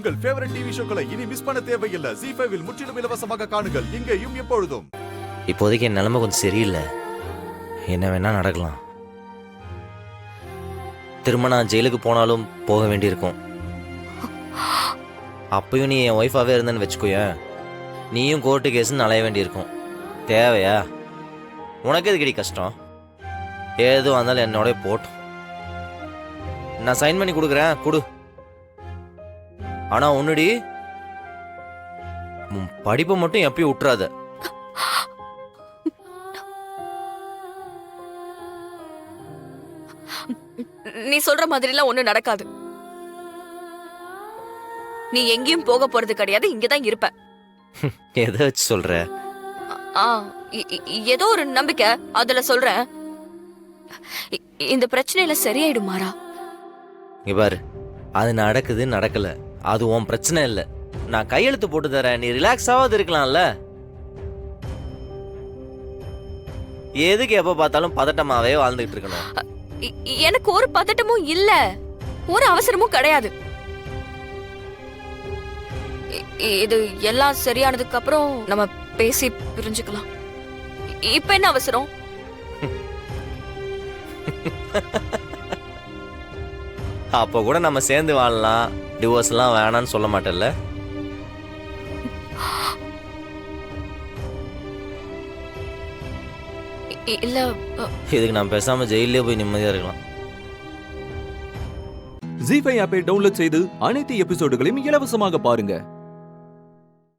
உங்கள் favourite TV ஷோக்களை இனி miss பண்ண தேவையில்லை. ZEE5 இல் முற்றிலும் இலவசமாக காணுங்கள். இங்கேயும் எப்பொழுதும். இப்போதைக்கு என் நிலைமை கொஞ்சம் சரியில்லை. என்ன வேணா நடக்கலாம். திரும்ப நான் ஜெயிலுக்கு போனாலும் போக வேண்டியிருக்கும். அப்பயும் நீ என் ஒய்ஃபாகவே இருந்தேன்னு வச்சுக்கோயேன், நீயும் கோர்ட்டு கேஸ்ன்னு அலைய வேண்டியிருக்கும். தேவையா? உனக்கு எதுக்கடி கஷ்டம்? ஏதும் வந்தாலும் என்னோட போட்டோம். நான் சைன் பண்ணி கொடுக்குறேன், கொடு. ஆனா உன்னுடி படிப்பை மட்டும் எப்பயும் விட்டுறாத. நீ சொல்ற மாதிரிலாம் ஒண்ணு நடக்காது. நீ எங்கேயும் போக போறது கிடையாது, இங்கதான் இருப்ப. எதை வச்சு சொல்ற? ஏதோ ஒரு நம்பிக்கை, அதுல சொல்றேன். இந்த பிரச்சனையில சரியாயிடும் மாறா. இங்க பாரு, அது நடக்குது நடக்கல, அது உன் பிரச்சனை இல்லை. நான் கையெழுத்து போட்டு தரேன், நீ ரிலாக்ஸாவது இருக்கலாம்ல. எதுக்கு எப்ப பார்த்தாலும் பதட்டமாவே வாழ்ந்துட்டு இருக்கணும்? எனக்கு ஒரு பதட்டமும் இல்ல, ஒரு அவசரமும் கிடையாது. இது எல்லாம் சரியானதுக்கு அப்புறம் நம்ம பேசி பிரிஞ்சுக்கலாம். இப்ப என்ன அவசரம்? அப்ப கூட நம்ம சேர்ந்து வாழலாம், டிவோர்ஸ் எல்லாம் வேணான்னு சொல்ல மாட்டேல்ல? இல்ல, இதுக்கு நான் பேசாம ஜெயிலே போய் நிம்மதியா இருக்கலாம். ZEE5 ஆப்பை டவுன்லோட் செய்து அனைத்து எபிசோடுகளையும் இலவசமாக பாருங்க.